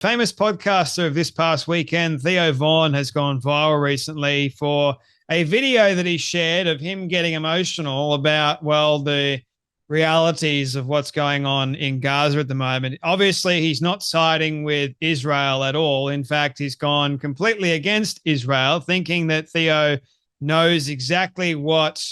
Famous podcaster of this past weekend, Theo Vaughn, has gone viral recently for a video that he shared of him getting emotional about, well, the realities of what's going on in Gaza at the moment. Obviously, he's not siding with Israel at all. In fact, he's gone completely against Israel, thinking that Theo knows exactly what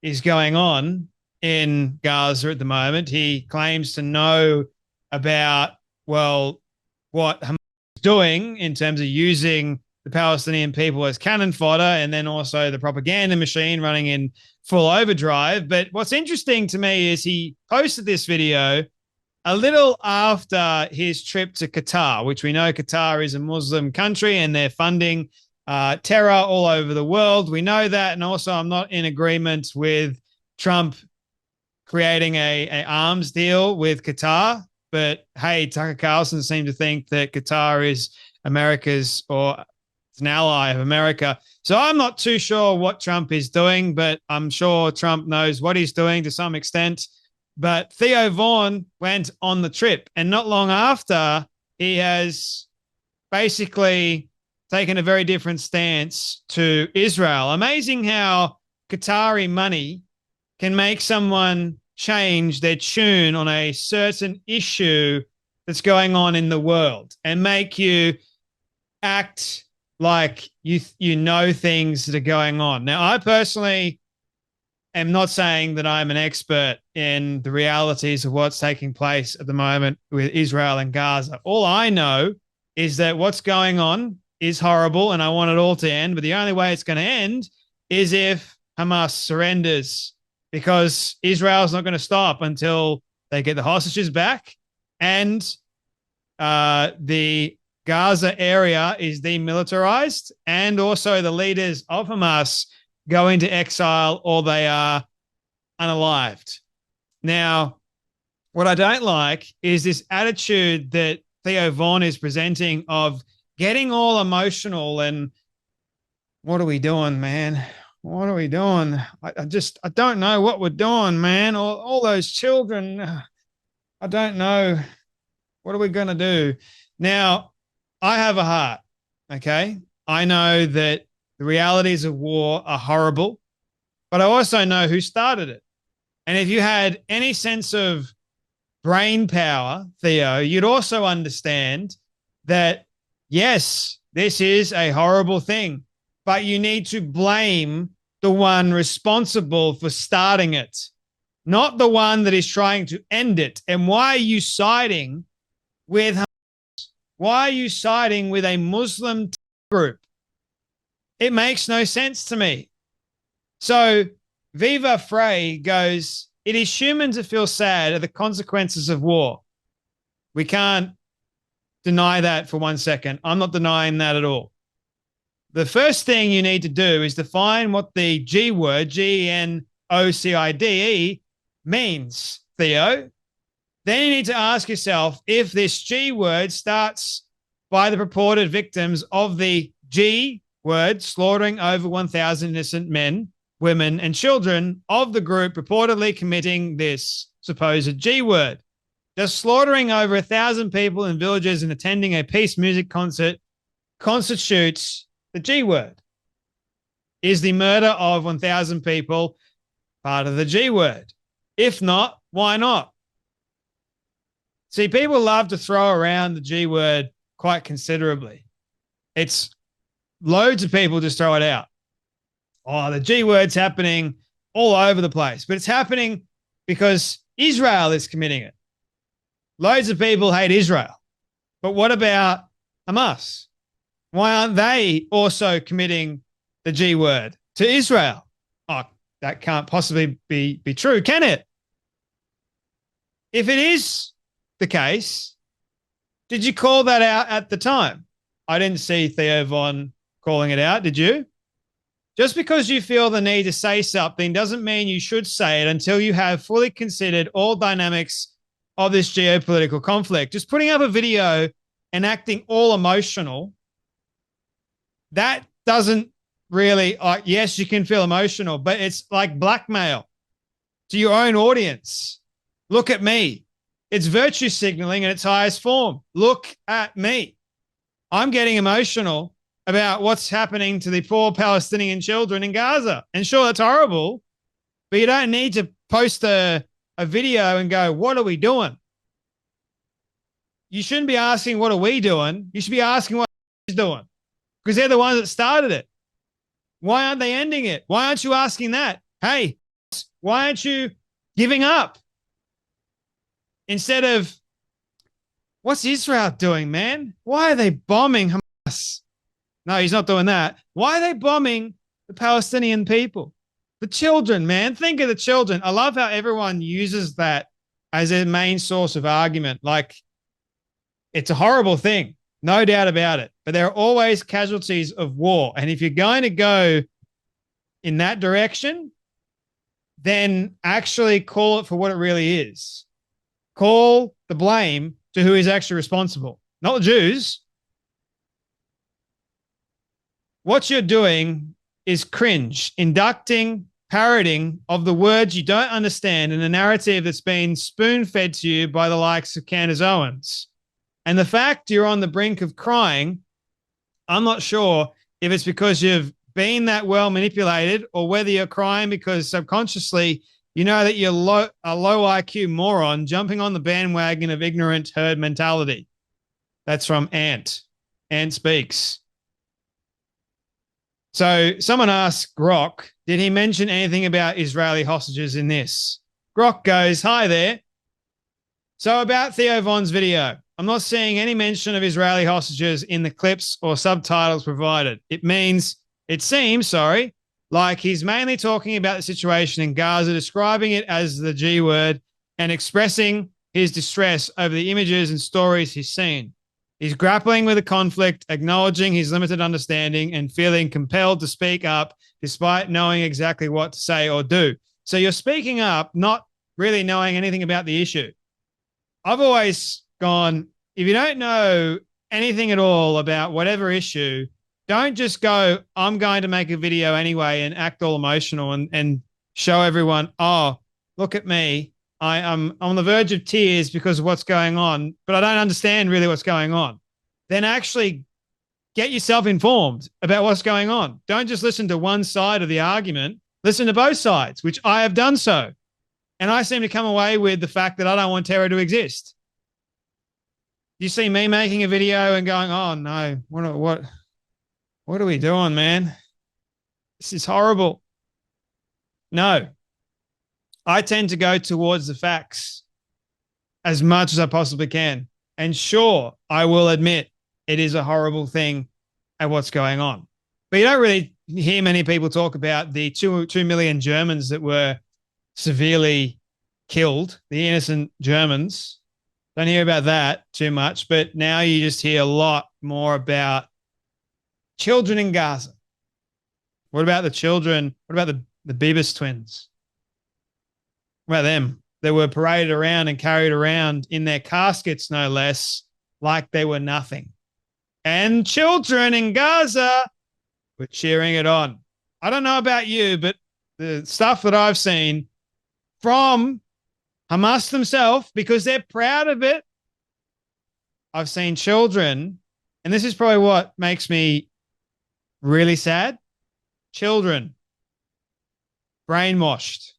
is going on in Gaza at the moment. He claims to know about, well, what Hamas is doing in terms of using the Palestinian people as cannon fodder, and then also the propaganda machine running in full overdrive. But what's interesting to me is he posted this video a little after his trip to Qatar, which we know Qatar is a Muslim country and they're funding terror all over the world. We know that. And also, I'm not in agreement with Trump creating a arms deal with Qatar. But hey, Tucker Carlson seemed to think that Qatar is America's, or it's an ally of America. So I'm not too sure what Trump is doing, but I'm sure Trump knows what he's doing to some extent. But Theo Vaughn went on the trip, and not long after, he has basically taken a very different stance to Israel. Amazing how Qatari money can make someone change their tune on a certain issue that's going on in the world and make you act like you know things that are going on. Now, I personally am not saying that I'm an expert in the realities of what's taking place at the moment with Israel and Gaza. All I know is that what's going on is horrible and I want it all to end, but the only way it's going to end is if Hamas surrenders, because Israel's not going to stop until they get the hostages back and the Gaza area is demilitarized, and also the leaders of Hamas go into exile or they are unalived. Now, what I don't like is this attitude that Theo Vaughn is presenting of getting all emotional and what are we doing, man? What are we doing? I don't know what we're doing, man. All those children, I don't know. What are we going to do? Now, I have a heart, okay? I know that the realities of war are horrible, but I also know who started it. And if you had any sense of brain power, Theo, you'd also understand that, yes, this is a horrible thing, but you need to blame the one responsible for starting it, not the one that is trying to end it. And why are you siding with Hamas? Why are you siding with a Muslim group? It makes no sense to me. So Viva Frey goes, it is human to feel sad at the consequences of war. We can't deny that for 1 second. I'm not denying that at all. The first thing you need to do is define what the G word, Genocide, means, Theo. Then you need to ask yourself if this G word starts by the purported victims of the G word, slaughtering over 1,000 innocent men, women, and children of the group reportedly committing this supposed G word. Does slaughtering over 1,000 people in villages and attending a peace music concert constitutes the G word? Is the murder of 1,000 people part of the G word? If not, why not? See, people love to throw around the G word quite considerably. It's loads of people just throw it out. Oh, the G word's happening all over the place, but it's happening because Israel is committing it. Loads of people hate Israel. But what about Hamas? Why aren't they also committing the G word to Israel? Oh, that can't possibly be true, can it? If it is the case, did you call that out at the time? I didn't see Theo Vaughn calling it out, did you? Just because you feel the need to say something doesn't mean you should say it until you have fully considered all dynamics of this geopolitical conflict. Just putting up a video and acting all emotional, that doesn't really, yes, you can feel emotional, but it's like blackmail to your own audience. Look at me. It's virtue signaling in its highest form. Look at me. I'm getting emotional about what's happening to the poor Palestinian children in Gaza. And sure, that's horrible, but you don't need to post a video and go, what are we doing? You shouldn't be asking, what are we doing? You should be asking what he's doing, because they're the ones that started it. Why aren't they ending it? Why aren't you asking that? Hey, why aren't you giving up? Instead of, what's Israel doing, man? Why are they bombing Hamas? No, he's not doing that. Why are they bombing the Palestinian people? The children, man. Think of the children. I love how everyone uses that as their main source of argument. Like, it's a horrible thing, no doubt about it. But there are always casualties of war. And if you're going to go in that direction, then actually call it for what it really is. Call the blame to who is actually responsible, not the Jews. What you're doing is cringe, inducting, parroting of the words you don't understand in a narrative that's been spoon-fed to you by the likes of Candace Owens. And the fact you're on the brink of crying, I'm not sure if it's because you've been that well manipulated or whether you're crying because subconsciously you know that you're a low IQ moron jumping on the bandwagon of ignorant herd mentality. That's from Ant. Ant Speaks. So someone asked Grok, did he mention anything about Israeli hostages in this? Grok goes, hi there. So about Theo Von's video, I'm not seeing any mention of Israeli hostages in the clips or subtitles provided. It seems, like he's mainly talking about the situation in Gaza, describing it as the G word and expressing his distress over the images and stories he's seen. He's grappling with the conflict, acknowledging his limited understanding and feeling compelled to speak up despite knowing exactly what to say or do. So you're speaking up, not really knowing anything about the issue. I've always gone, if you don't know anything at all about whatever issue, don't just go, I'm going to make a video anyway and act all emotional and show everyone, oh, look at me. I'm on the verge of tears because of what's going on, but I don't understand really what's going on. Then actually get yourself informed about what's going on. Don't just listen to one side of the argument. Listen to both sides, which I have done so. And I seem to come away with the fact that I don't want terror to exist. You see me making a video and going, oh, no, what are we doing, man? This is horrible. No. I tend to go towards the facts as much as I possibly can. And sure, I will admit it is a horrible thing at what's going on. But you don't really hear many people talk about the 2 million Germans that were severely killed, the innocent Germans. Don't hear about that too much. But now you just hear a lot more about children in Gaza. What about the children? What about the Bibas twins? What about them? They were paraded around and carried around in their caskets, no less, like they were nothing. And children in Gaza were cheering it on. I don't know about you, but the stuff that I've seen from Hamas themselves, because they're proud of it, I've seen children, and this is probably what makes me really sad. Children brainwashed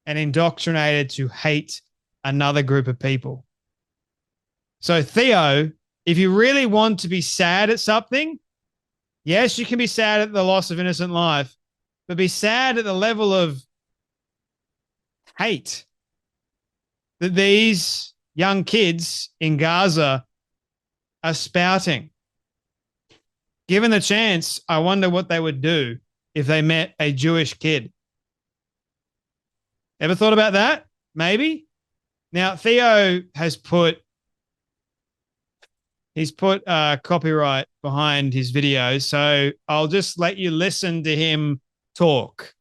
and indoctrinated to hate another group of people. So Theo, if you really want to be sad at something, yes, you can be sad at the loss of innocent life, but be sad at the level of hate that these young kids in Gaza are spouting. Given the chance, I wonder what they would do if they met a Jewish kid. Ever thought about that? Maybe. Now, Theo has put copyright behind his videos, so I'll just let you listen to him talk.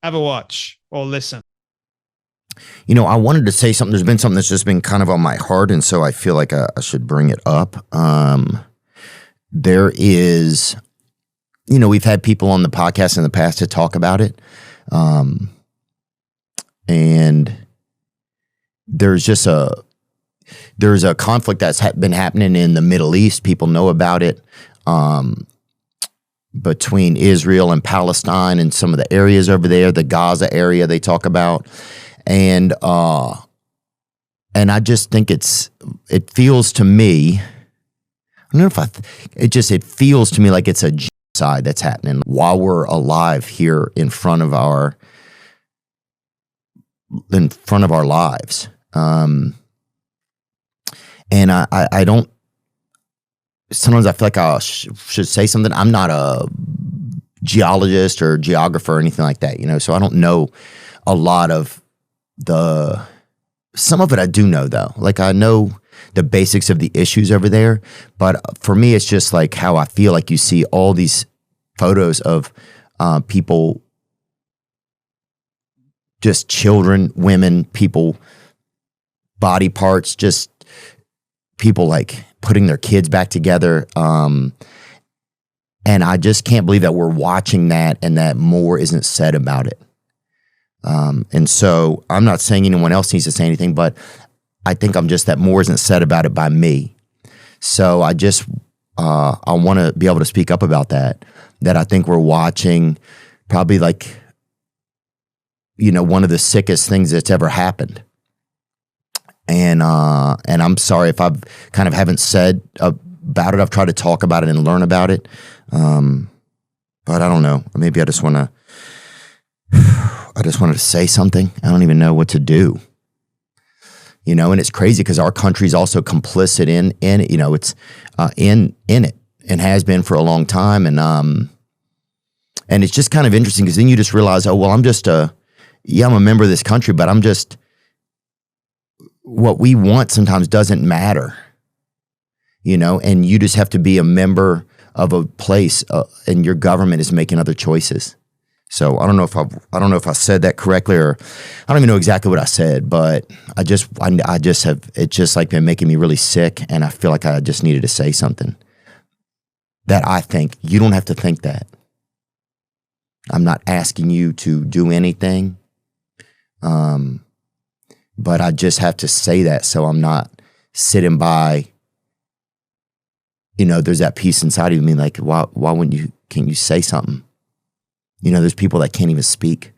Have a watch or listen. You know, I wanted to say something. There's been something that's just been kind of on my heart, and so I feel like I should bring it up. There is, you know, we've had people on the podcast in the past to talk about it. And there's just there's a conflict that's been happening in the Middle East. People know about it, between Israel and Palestine and some of the areas over there, the Gaza area they talk about. And I just think it feels to me, I don't know if it feels to me like it's a genocide that's happening while we're alive here in front of our lives. And I don't, sometimes I feel like I should say something. I'm not a geologist or geographer or anything like that, so I don't know a lot of some of it I do know though. Like I know the basics of the issues over there, but for me, it's just like how I feel like you see all these photos of people, just children, women, people, body parts, just people like putting their kids back together. And I just can't believe that we're watching that and that more isn't said about it. And so I'm not saying anyone else needs to say anything, but I think I'm just that more isn't said about it by me. So I just, I want to be able to speak up about that I think we're watching probably like, one of the sickest things that's ever happened. And I'm sorry if I've kind of haven't said about it. I've tried to talk about it and learn about it. But I don't know. Maybe I just wanted to say something. I don't even know what to do. And it's crazy because our country's also complicit in it. It's in it and has been for a long time. And it's just kind of interesting because then you just realize, oh, well, I'm a member of this country, but I'm just, what we want sometimes doesn't matter, and you just have to be a member of a place, and your government is making other choices. So I don't know if I said that correctly, or I don't even know exactly what I said, but I just have, it's just like been making me really sick, and I feel like I just needed to say something that I think you don't have to think that. I'm not asking you to do anything. But I just have to say that so I'm not sitting by, there's that piece inside of me like, why can't you say something? There's people that can't even speak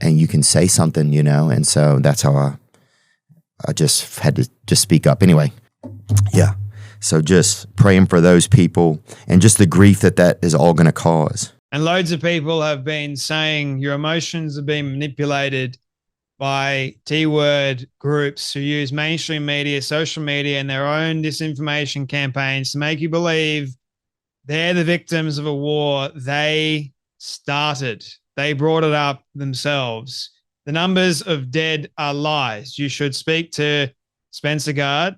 and you can say something, and so that's how I just had to just speak up. Anyway, yeah. So just praying for those people and just the grief that is all going to cause. And loads of people have been saying your emotions are being manipulated by T-word groups who use mainstream media, social media, and their own disinformation campaigns to make you believe they're the victims of a war they started. They brought it up themselves. The numbers of dead are lies. You should speak to Spencer Guard,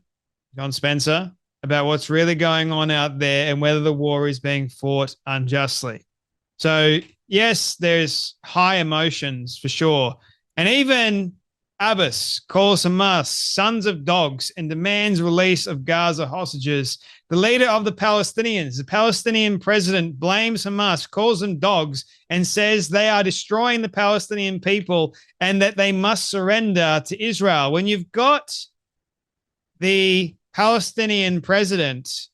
John Spencer, about what's really going on out there and whether the war is being fought unjustly. So, yes, there's high emotions for sure. And even Abbas calls Hamas sons of dogs and demands release of Gaza hostages. The leader of the Palestinians, the Palestinian president, blames Hamas, calls them dogs, and says they are destroying the Palestinian people and that they must surrender to Israel. When you've got the Palestinian president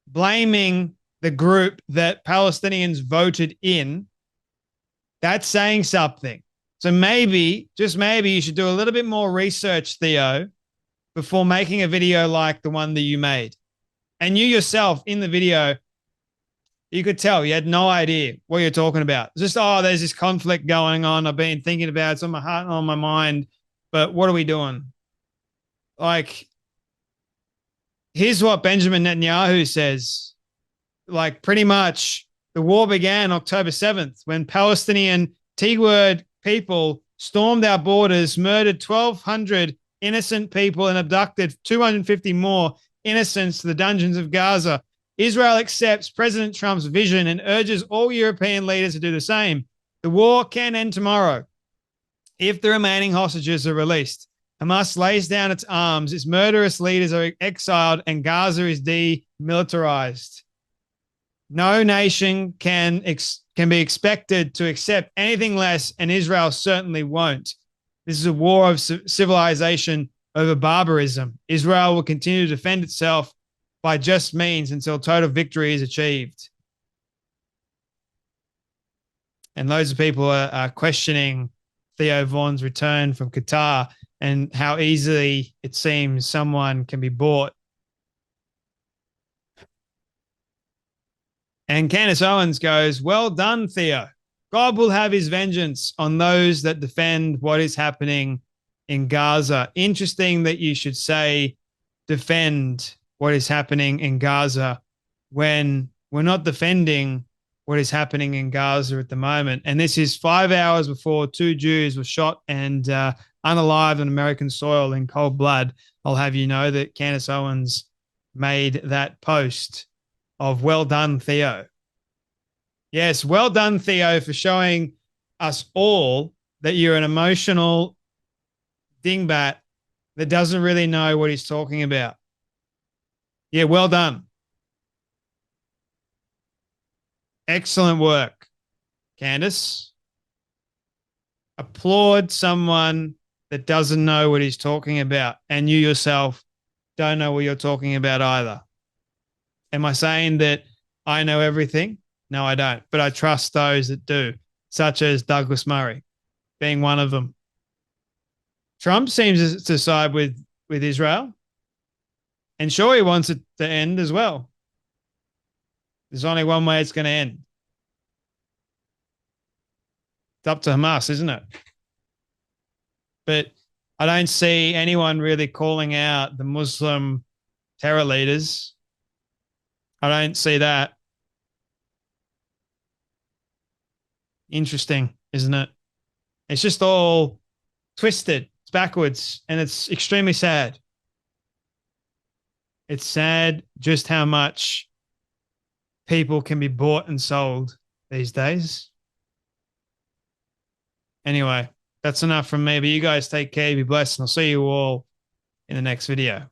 blaming the group that Palestinians voted in, that's saying something. So maybe, just maybe, you should do a little bit more research, Theo, before making a video like the one that you made. And you yourself in the video, you could tell you had no idea what you're talking about. It's just, there's this conflict going on. I've been thinking about it. It's on my heart and on my mind. But what are we doing? Like, here's what Benjamin Netanyahu says. Like, pretty much the war began October 7th when Palestinian T-word people stormed our borders, murdered 1,200 innocent people, and abducted 250 more innocents to the dungeons of Gaza. Israel accepts President Trump's vision and urges all European leaders to do the same. The war can end tomorrow if the remaining hostages are released. Hamas lays down its arms, its murderous leaders are exiled, and Gaza is demilitarized. No nation can be expected to accept anything less, and Israel certainly won't. This is a war of civilization over barbarism. Israel will continue to defend itself by just means until total victory is achieved. And loads of people are questioning Theo Vaughn's return from Qatar and how easily it seems someone can be bought. And Candace Owens goes, well done, Theo. God will have his vengeance on those that defend what is happening in Gaza. Interesting that you should say defend what is happening in Gaza when we're not defending what is happening in Gaza at the moment. And this is 5 hours before 2 Jews were shot and unalived on American soil in cold blood. I'll have you know that Candace Owens made that post of well done, Theo. Yes, well done, Theo, for showing us all that you're an emotional dingbat that doesn't really know what he's talking about. Yeah, well done. Excellent work, Candace. Applaud someone that doesn't know what he's talking about, and you yourself don't know what you're talking about either. Am I saying that I know everything? No, I don't. But I trust those that do, such as Douglas Murray being one of them. Trump seems to side with Israel. And sure, he wants it to end as well. There's only one way it's going to end. It's up to Hamas, isn't it? But I don't see anyone really calling out the Muslim terror leaders. I don't see that. Interesting, isn't it? It's just all twisted. It's backwards, and it's extremely sad. It's sad just how much people can be bought and sold these days. Anyway, that's enough from me, but you guys take care, be blessed, and I'll see you all in the next video.